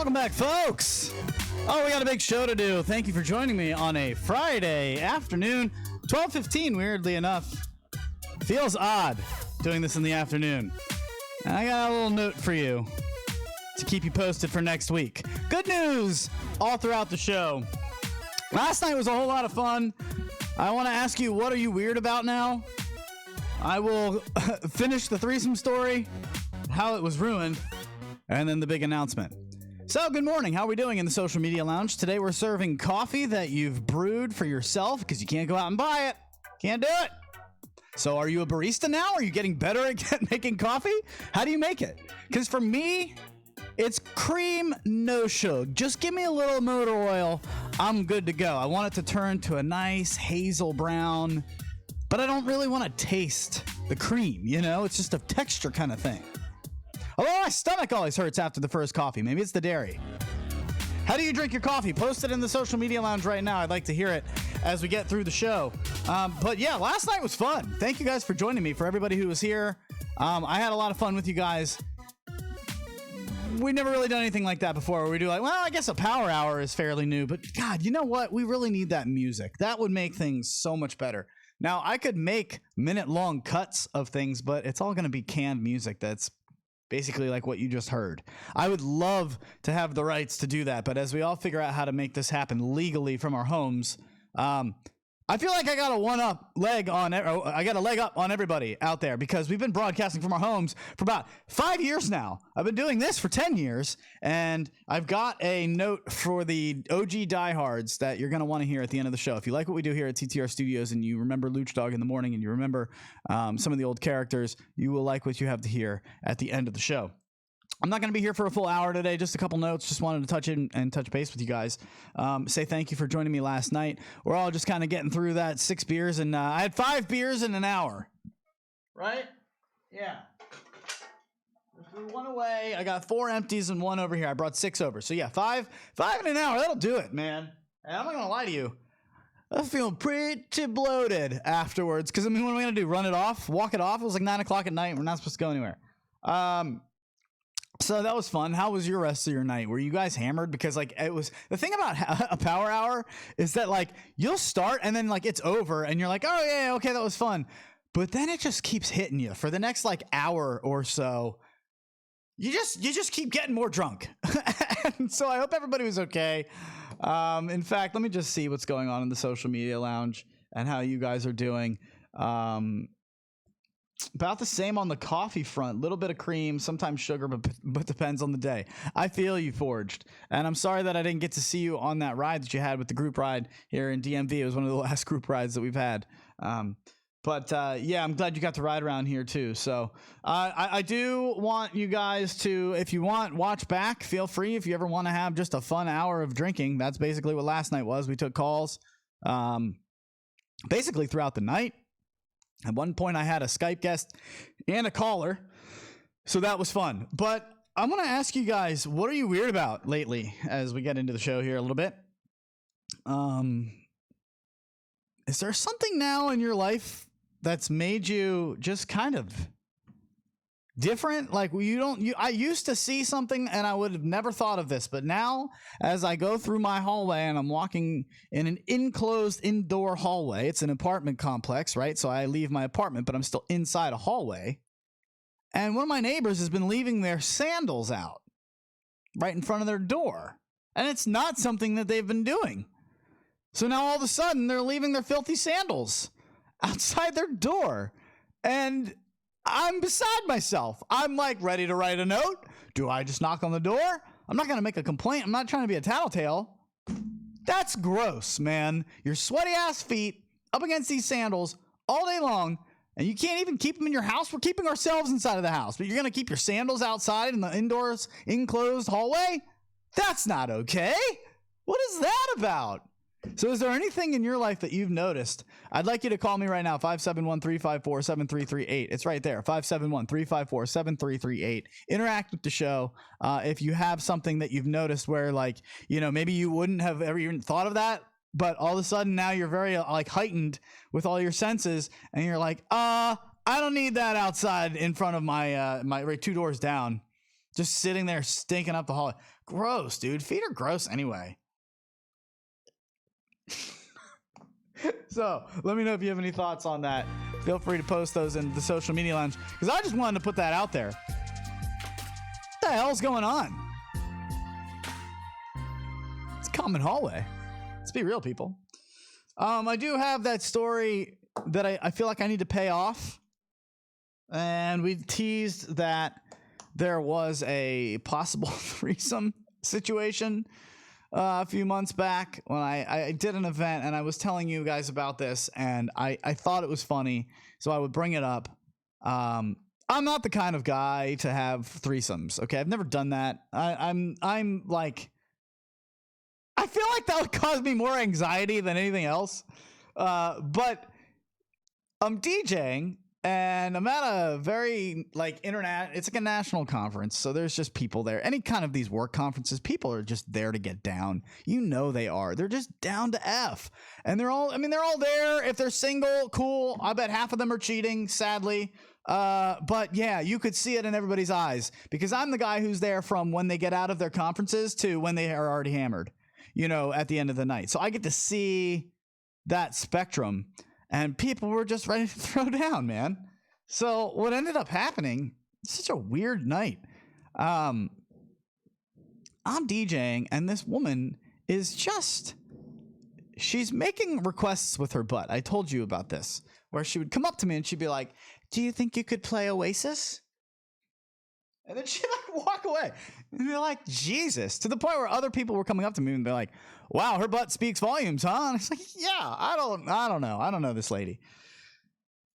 Welcome back, folks. Oh, we got a big show to do. Thank you for joining me on a Friday afternoon, 12:15. Weirdly enough, feels odd doing this in the afternoon. And I got a little note for you to keep you posted for next week. Good news all throughout the show. Last night was a whole lot of fun. I want to ask you, what are you weird about now? I will finish the threesome story, how it was ruined, and then the big announcement. So, good morning. How are we doing in the social media lounge? Today we're serving coffee that you've brewed for yourself because you can't go out and buy it. Can't do it. So, are you a barista now? Are you getting better at making coffee? How do you make it? Because for me, it's cream, no sugar. Just give me a little motor oil. I'm good to go. I want it to turn to a nice hazel brown, but I don't really want to taste the cream, you know? It's just a texture kind of thing. Although my stomach always hurts after the first coffee. Maybe it's the dairy. How do you drink your coffee? Post it in the social media lounge right now. I'd like to hear it as we get through the show. But yeah, last night was fun. Thank you guys for joining me. For everybody who was here, I had a lot of fun with you guys. We've never really done anything like that before where we do like, well, I guess a power hour is fairly new. But God, you know what? We really need that music. That would make things so much better. Now, I could make minute-long cuts of things, but it's all going to be canned music that's basically like what you just heard. I would love to have the rights to do that, but as we all figure out how to make this happen legally from our homes, I feel like I got a leg up on everybody out there because we've been broadcasting from our homes for about 5 years now. I've been doing this for 10 years, and I've got a note for the OG diehards that you're going to want to hear at the end of the show. If you like what we do here at TTR Studios and you remember Luch Dog in the morning and you remember some of the old characters, you will like what you have to hear at the end of the show. I'm not going to be here for a full hour today. Just a couple notes. Just wanted to touch in and touch base with you guys. Say thank you for joining me last night. We're all just kind of getting through that 6 beers, and I had 5 beers in an hour. Right? Yeah. I threw 1 away. I got 4 empties and 1 over here. I brought 6 over. So yeah, 5 in an hour. That'll do it, man. And I'm not going to lie to you. I'm feeling pretty bloated afterwards. Because I mean, what am I going to do? Run it off? Walk it off? It was like 9 o'clock at night. We're not supposed to go anywhere. So that was fun. How was your rest of your night? Were you guys hammered? Because like it was the thing about a power hour is that like you'll start and then like it's over and you're like, oh yeah, okay, that was fun. But then it just keeps hitting you for the next like hour or so. You just keep getting more drunk. And so I hope everybody was okay. In fact, let me just see what's going on in the social media lounge and how you guys are doing. About the same on the coffee front. Little bit of cream, sometimes sugar, but depends on the day. I feel you, Forged. And I'm sorry that I didn't get to see you on that ride that you had with the group ride here in DMV. It was one of the last group rides that we've had. Yeah, I'm glad you got to ride around here too. So I do want you guys to, if you want, watch back. Feel free if you ever want to have just a fun hour of drinking. That's basically what last night was. We took calls basically throughout the night. At one point, I had a Skype guest and a caller, so that was fun. But I'm going to ask you guys, what are you weird about lately as we get into the show here a little bit? Is there something now in your life that's made you just kind of different? Like I used to see something and I would have never thought of this, but now as I go through my hallway and I'm walking in an enclosed indoor hallway, it's an apartment complex, right? So I leave my apartment, but I'm still inside a hallway. And one of my neighbors has been leaving their sandals out right in front of their door. And it's not something that they've been doing. So now all of a sudden they're leaving their filthy sandals outside their door. And I'm beside myself. I'm like ready to write a note. Do I just knock on the door? I'm not going to make a complaint. I'm not trying to be a tattletale. That's gross, man. Your sweaty ass feet up against these sandals all day long, and you can't even keep them in your house. We're keeping ourselves inside of the house, but you're going to keep your sandals outside in the indoors enclosed hallway? That's not okay. What is that about? So is there anything in your life that you've noticed? I'd like you to call me right now, 571-354-7338. It's right there, 571-354-7338. Interact with the show. If you have something that you've noticed where, like, you know, maybe you wouldn't have ever even thought of that, but all of a sudden now you're very like heightened with all your senses, and you're like, I don't need that outside in front of my my right 2 doors down, just sitting there stinking up the hall. Gross, dude. Feet are gross anyway. So let me know if you have any thoughts on that. Feel free to post those in the social media lounge, because I just wanted to put that out there. What the hell's going on? It's a common hallway. Let's be real, people. I do have that story that I feel like I need to pay off. And we teased that there was a possible threesome situation a few months back when I did an event, and I was telling you guys about this, and I thought it was funny, so I would bring it up. I'm not the kind of guy to have threesomes. Okay, I've never done that. I'm like, I feel like that would cause me more anxiety than anything else. But I'm DJing, and I'm at a very it's like a national conference, so there's just people there. Any kind of these work conferences, people are just there to get down. You know they are. They're just down to F. And they're all there. If they're single, cool. I bet half of them are cheating, sadly. But yeah, you could see it in everybody's eyes, because I'm the guy who's there from when they get out of their conferences to when they are already hammered, at the end of the night. So I get to see that spectrum. And people were just ready to throw down, man. So what ended up happening, it's such a weird night. I'm DJing, and this woman is she's making requests with her butt. I told you about this, where she would come up to me and she'd be like, "Do you think you could play Oasis?" And then she'd walk away. And they're like, Jesus. To the point where other people were coming up to me and they're like, "Wow, her butt speaks volumes, huh?" And it's like, yeah, I don't know. I don't know this lady.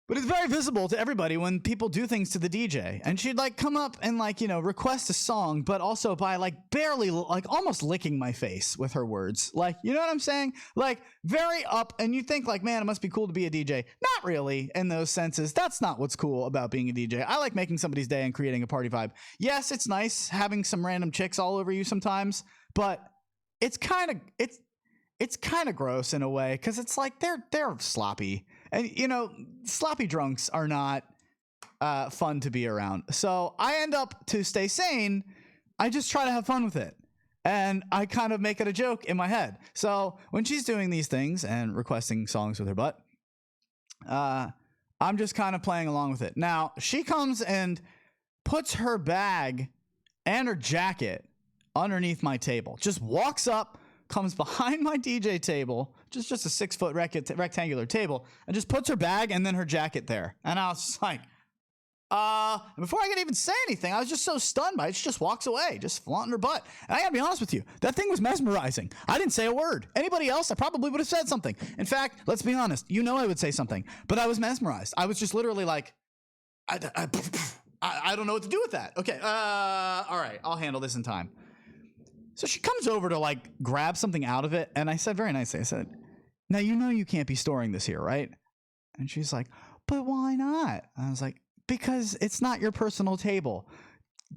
But it's very visible to everybody when people do things to the DJ. And she'd come up and request a song, but also by barely almost licking my face with her words. You know what I'm saying? Very up. And you think man, it must be cool to be a DJ. Not really in those senses. That's not what's cool about being a DJ. I like making somebody's day and creating a party vibe. Yes, it's nice having some random chicks all over you sometimes, but it's kind of gross in a way, because it's they're sloppy. And, sloppy drunks are not fun to be around. So I end up, to stay sane, I just try to have fun with it. And I kind of make it a joke in my head. So when she's doing these things and requesting songs with her butt, I'm just kind of playing along with it. Now, she comes and puts her bag and her jacket underneath my table. Just walks up, comes behind my DJ table, just a 6-foot rectangular table, and just puts her bag and then her jacket there. And I was just like, before I could even say anything, I was just so stunned by it. She just walks away, just flaunting her butt. And I gotta be honest with you, that thing was mesmerizing. I didn't say a word. Anybody else, I probably would have said something. In fact, let's be honest, I would say something, but I was mesmerized. I was just literally like, I don't know what to do with that. Okay, all right, I'll handle this in time. So she comes over to grab something out of it, and I said very nicely, I said, "Now you can't be storing this here, right?" And she's like, "But why not?" And I was like, "Because it's not your personal table.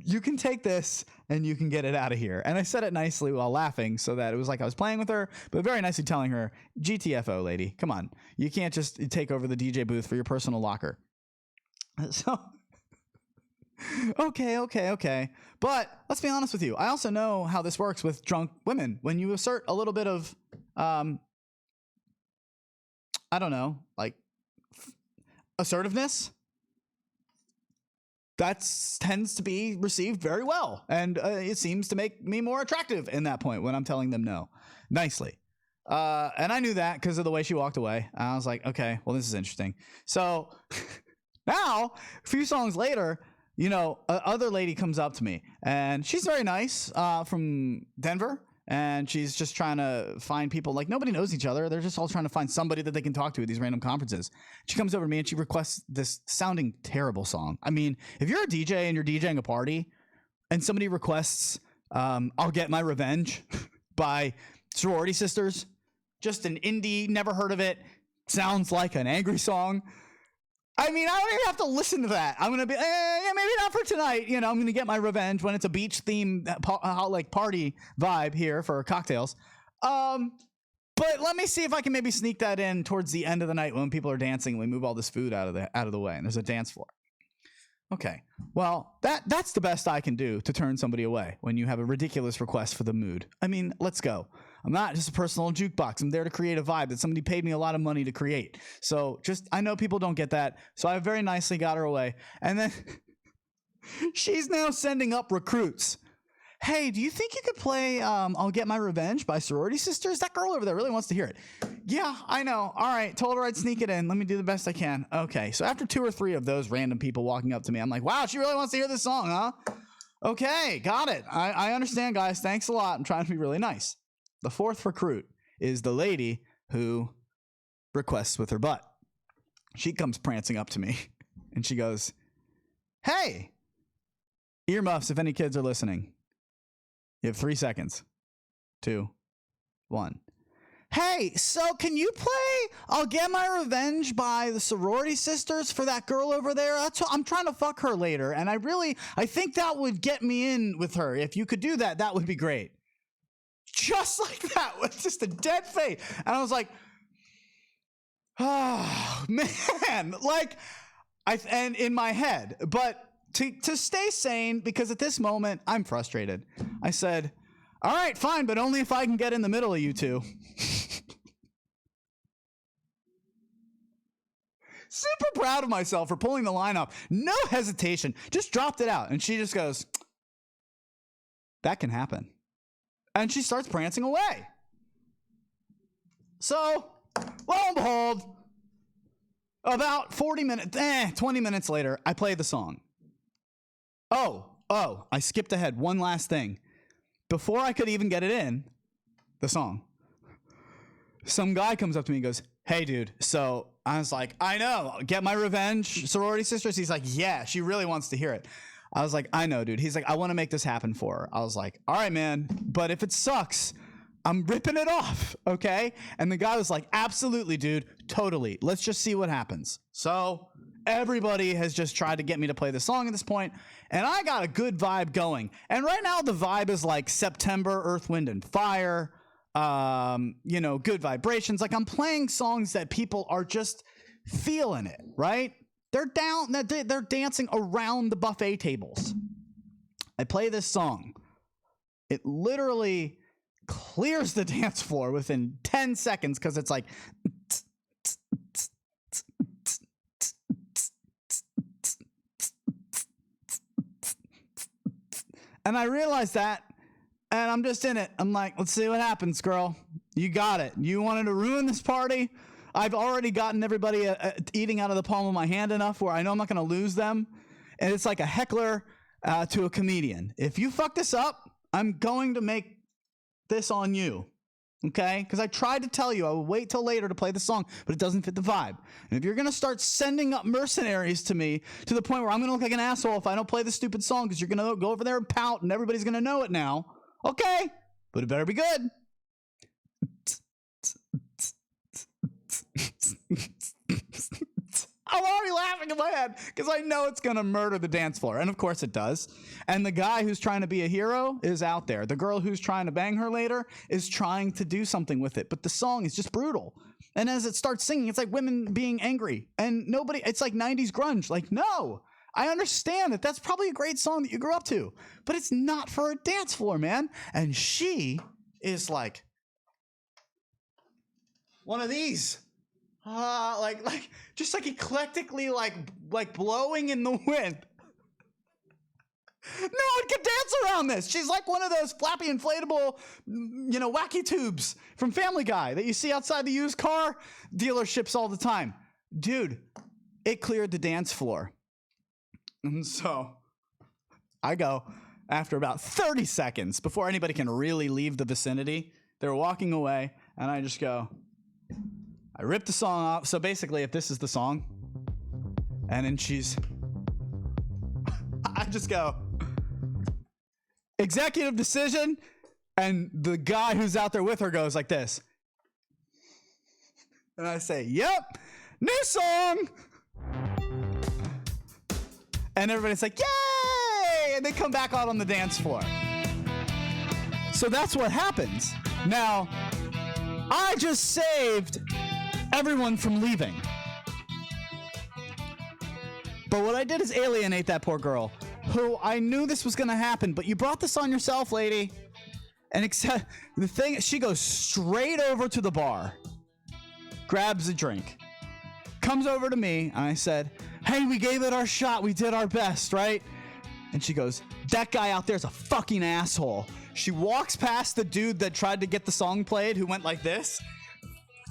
You can take this and you can get it out of here." And I said it nicely while laughing, so that it was like I was playing with her, but very nicely telling her, "GTFO, lady, come on. You can't just take over the DJ booth for your personal locker." So Okay. But let's be honest with you. I also know how this works with drunk women. When you assert a little bit of, assertiveness, that tends to be received very well. And it seems to make me more attractive in that point when I'm telling them no nicely. And I knew that because of the way she walked away. I was like, okay, well, this is interesting. So now, a few songs later, other lady comes up to me, and she's very nice, from Denver, and she's just trying to find people. Nobody knows each other. They're just all trying to find somebody that they can talk to at these random conferences. She comes over to me and she requests this sounding terrible song. I mean, if you're a DJ and you're DJing a party and somebody requests "I'll Get My Revenge" by Sorority Sisters, just an indie, never heard of it, sounds like an angry song. I mean, I don't even have to listen to that. I'm going to be, yeah, maybe not for tonight. I'm going to get my revenge when it's a beach themed party vibe here for cocktails. But let me see if I can maybe sneak that in towards the end of the night when people are dancing. We move all this food out of the way, and there's a dance floor. Okay. Well, that's the best I can do to turn somebody away when you have a ridiculous request for the mood. I mean, let's go. I'm not just a personal jukebox. I'm there to create a vibe that somebody paid me a lot of money to create. So I know people don't get that. So I very nicely got her away. And then she's now sending up recruits. Hey, do you think you could play I'll Get My Revenge by Sorority Sisters? That girl over there really wants to hear it. Yeah, I know. All right, told her I'd sneak it in. Let me do the best I can. Okay, so after 2 or 3 of those random people walking up to me, I'm like, wow, she really wants to hear this song, huh? Okay, got it. I understand, guys. Thanks a lot. I'm trying to be really nice. The 4th recruit is the lady who requests with her butt. She comes prancing up to me, and she goes, hey, earmuffs if any kids are listening. You have 3 seconds. 2, 1. Hey, so can you play I'll Get My Revenge by the Sorority Sisters for that girl over there? I'm trying to fuck her later, and I think that would get me in with her. If you could do that, that would be great. Just like that, with just a dead face. And I was like, oh, man. Like, and in my head, but to stay sane, because at this moment, I'm frustrated. I said, all right, fine, but only if I can get in the middle of you two. Super proud of myself for pulling the line off. No hesitation. Just dropped it out. And she just goes, that can happen. And she starts prancing away. So, lo and behold, about 20 minutes later, I play the song. Oh, I skipped ahead. One last thing. Before I could even get it in, the song, some guy comes up to me and goes, hey, dude. So I was like, I know. Get My Revenge, Sorority Sisters. He's like, yeah, she really wants to hear it. I was like, I know, dude. He's like, I want to make this happen for her. I was like, all right, man. But if it sucks, I'm ripping it off, okay? And the guy was like, absolutely, dude. Totally. Let's just see what happens. So everybody has just tried to get me to play the song at this point, and I got a good vibe going. And right now the vibe is like September, Earth, Wind, and Fire, good vibrations. Like, I'm playing songs that people are just feeling it, right? They're dancing around the buffet tables. I play this song. It literally clears the dance floor within 10 seconds because it's like... And I realized that, and I'm just in it. I'm like, let's see what happens, girl. You got it. You wanted to ruin this party? I've already gotten everybody eating out of the palm of my hand enough where I know I'm not going to lose them. And it's like a heckler to a comedian. If you fuck this up, I'm going to make this on you. Okay? Because I tried to tell you I will wait till later to play the song, but it doesn't fit the vibe. And if you're going to start sending up mercenaries to me to the point where I'm going to look like an asshole if I don't play the stupid song because you're going to go over there and pout and everybody's going to know it now. Okay. But it better be good. I'm already laughing in my head because I know it's going to murder the dance floor. And of course it does. And the guy who's trying to be a hero is out there. The girl who's trying to bang her later is trying to do something with it. But the song is just brutal. And as it starts singing, it's like women being angry. And it's like 90s grunge. Like, no, I understand that that's probably a great song that you grew up to. But it's not for a dance floor, man. And she is like one of these. Just like eclectically, like blowing in the wind. No one can dance around this. She's like one of those flappy inflatable, wacky tubes from Family Guy that you see outside the used car dealerships all the time. Dude, it cleared the dance floor. And so I go, after about 30 seconds, before anybody can really leave the vicinity, they're walking away, and I just go... I ripped the song off. So basically, if this is the song, and then I just go, executive decision, and the guy who's out there with her goes like this. And I say, yep, new song. And everybody's like, yay! And they come back out on the dance floor. So that's what happens. Now, I just saved everyone from leaving. But what I did is alienate that poor girl, who I knew this was going to happen, but you brought this on yourself, lady. And except the thing, she goes straight over to the bar, grabs a drink, comes over to me, and I said, hey, we gave it our shot. We did our best, right? And she goes, that guy out there is a fucking asshole. She walks past the dude that tried to get the song played, who went like this,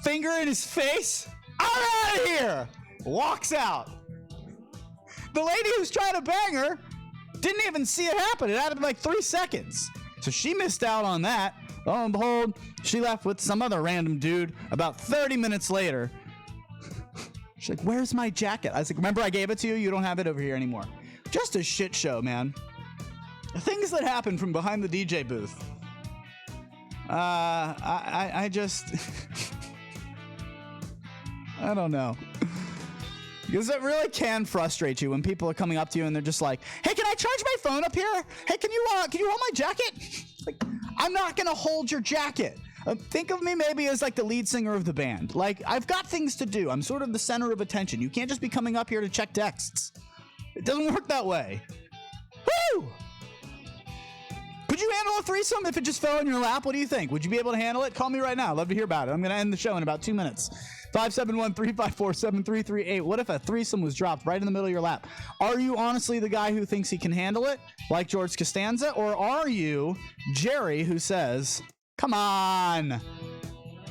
finger in his face, I'm out of here, walks out. The lady who's trying to bang her didn't even see it happen. It happened in like 3 seconds. So she missed out on that. Lo and behold, she left with some other random dude about 30 minutes later. She's like, where's my jacket? I was like, remember I gave it to you? You don't have it over here anymore. Just a shit show, man. The things that happen from behind the DJ booth. I just... I don't know. Because it really can frustrate you when people are coming up to you and they're just like, hey, can I charge my phone up here? Hey, can you hold my jacket? Like, I'm not going to hold your jacket. Think of me maybe as like the lead singer of the band. Like, I've got things to do. I'm sort of the center of attention. You can't just be coming up here to check texts. It doesn't work that way. Woo! Could you handle a threesome if it just fell in your lap? What do you think? Would you be able to handle it? Call me right now. I'd love to hear about it. I'm going to end the show in about 2 minutes. 571-354-7338. What if a threesome was dropped right in the middle of your lap? Are you honestly the guy who thinks he can handle it, like George Costanza? Or are you Jerry, who says, come on,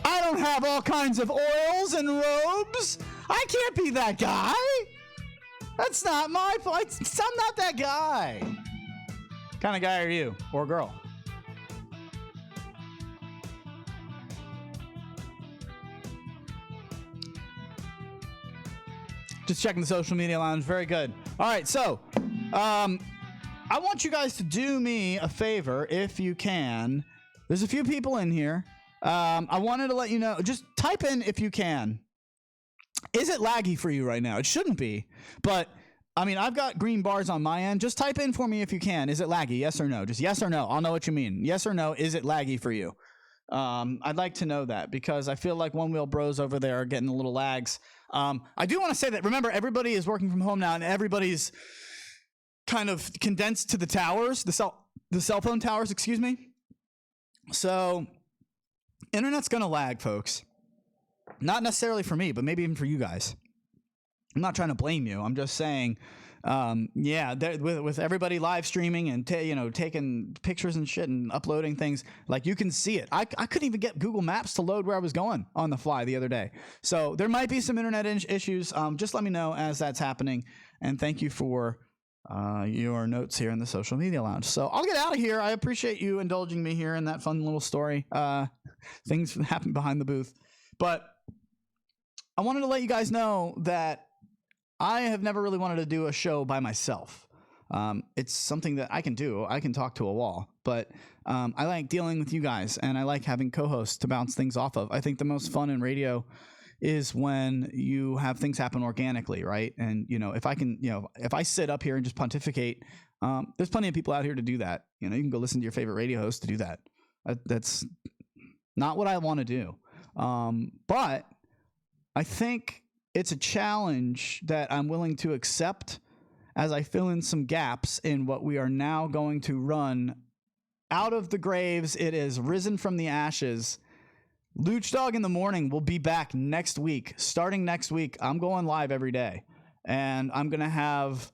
I don't have all kinds of oils and robes. I can't be that guy. That's not my fault. I'm not that guy. What kind of guy are you, or girl? Just checking the social media lounge. Very good. All right, so I want you guys to do me a favor if you can. There's a few people in here. I wanted to let you know. Just type in if you can. Is it laggy for you right now? It shouldn't be. But, I mean, I've got green bars on my end. Just type in for me if you can. Is it laggy? Yes or no? Just yes or no. I'll know what you mean. Yes or no. Is it laggy for you? I'd like to know that because I feel like One Wheel Bros over there are getting a little lags. I do want to say that, remember, everybody is working from home now and everybody's kind of condensed to the towers, the cell phone towers, excuse me. So internet's going to lag, folks. Not necessarily for me, but maybe even for you guys. I'm not trying to blame you. I'm just saying, with everybody live streaming and taking pictures and shit and uploading things, like you can see it. I couldn't even get Google Maps to load where I was going on the fly the other day. So there might be some internet issues. Just let me know as that's happening. And thank you for your notes here in the social media lounge. So I'll get out of here. I appreciate you indulging me here in that fun little story. Things happen behind the booth. But I wanted to let you guys know that I have never really wanted to do a show by myself. It's something that I can do. I can talk to a wall, but I like dealing with you guys, and I like having co-hosts to bounce things off of. I think the most fun in radio is when you have things happen organically, right? And, if I sit up here and just pontificate, there's plenty of people out here to do that. You can go listen to your favorite radio host to do that. That's not what I want to do. But I think it's a challenge that I'm willing to accept as I fill in some gaps in what we are now going to run out of the graves. It is risen from the ashes. Luch Dog in the Morning will be back next week. Starting next week, I'm going live every day. And I'm going to have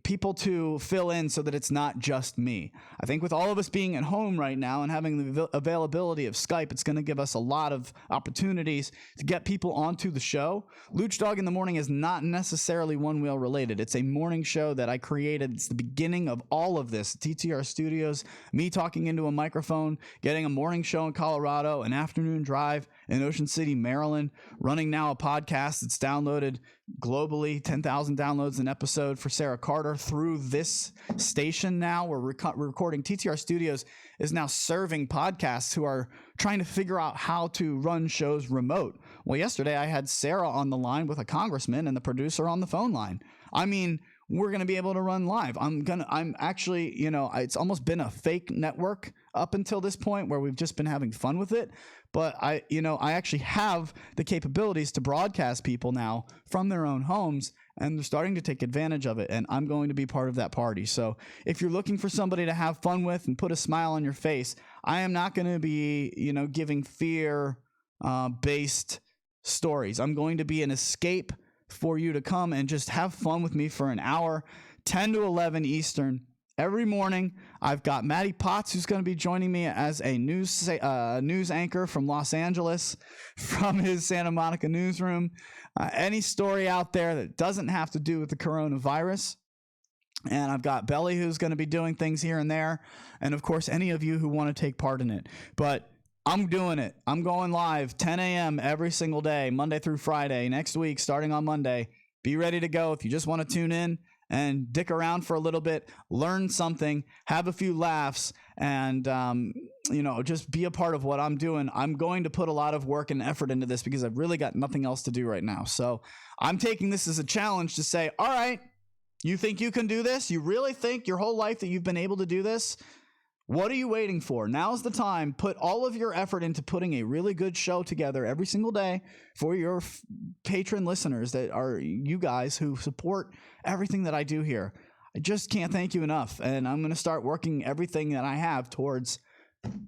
people to fill in so that it's not just me. I think with all of us being at home right now and having the availability of Skype, it's going to give us a lot of opportunities to get people onto the show. Luch Dog in the Morning is not necessarily One Wheel related. It's a morning show that I created. It's the beginning of all of this. TTR Studios, me talking into a microphone, getting a morning show in Colorado, an afternoon drive in Ocean City, Maryland, running now a podcast that's downloaded globally, 10,000 downloads an episode for Sarah Carter through this station now. We're recording. TTR Studios is now serving podcasts who are trying to figure out how to run shows remote. Well, yesterday I had Sarah on the line with a congressman and the producer on the phone line. I mean, we're going to be able to run live. I'm actually, it's almost been a fake network up until this point where we've just been having fun with it. But I actually have the capabilities to broadcast people now from their own homes and they're starting to take advantage of it, and I'm going to be part of that party. So if you're looking for somebody to have fun with and put a smile on your face, I am not going to be, giving fear based stories. I'm going to be an escape for you to come and just have fun with me for an hour, 10 to 11 Eastern. Every morning, I've got Maddie Potts, who's going to be joining me as a news anchor from Los Angeles, from his Santa Monica newsroom. Any story out there that doesn't have to do with the coronavirus. And I've got Belly, who's going to be doing things here and there. And, of course, any of you who want to take part in it. But I'm doing it. I'm going live 10 a.m. every single day, Monday through Friday. Next week, starting on Monday. Be ready to go if you just want to tune in and dick around for a little bit, learn something, have a few laughs, and, just be a part of what I'm doing. I'm going to put a lot of work and effort into this because I've really got nothing else to do right now. So I'm taking this as a challenge to say, all right, you think you can do this? You really think your whole life that you've been able to do this? What are you waiting for? Now's the time. Put all of your effort into putting a really good show together every single day for your patron listeners that are you guys who support everything that I do here. I just can't thank you enough. And I'm going to start working everything that I have towards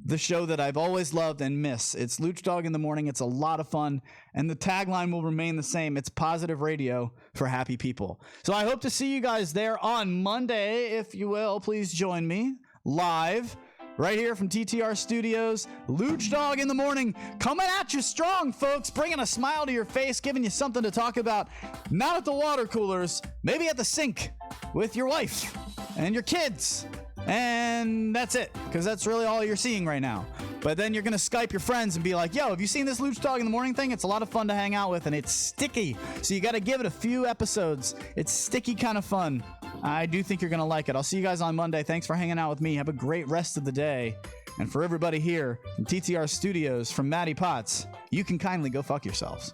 the show that I've always loved and miss. It's Luch Dog in the Morning. It's a lot of fun. And the tagline will remain the same. It's positive radio for happy people. So I hope to see you guys there on Monday. If you will, please join me live right here from TTR Studios. Luch Dog in the Morning, coming at you strong, folks, bringing a smile to your face, giving you something to talk about, not at the water coolers, maybe at the sink with your wife and your kids. And that's it, because that's really all you're seeing right now. But then you're going to Skype your friends and be like, yo, have you seen this Luch Dog in the Morning thing? It's a lot of fun to hang out with, and it's sticky. So you got to give it a few episodes. It's sticky kind of fun. I do think you're going to like it. I'll see you guys on Monday. Thanks for hanging out with me. Have a great rest of the day. And for everybody here from TTR Studios, from Maddie Potts, you can kindly go fuck yourselves.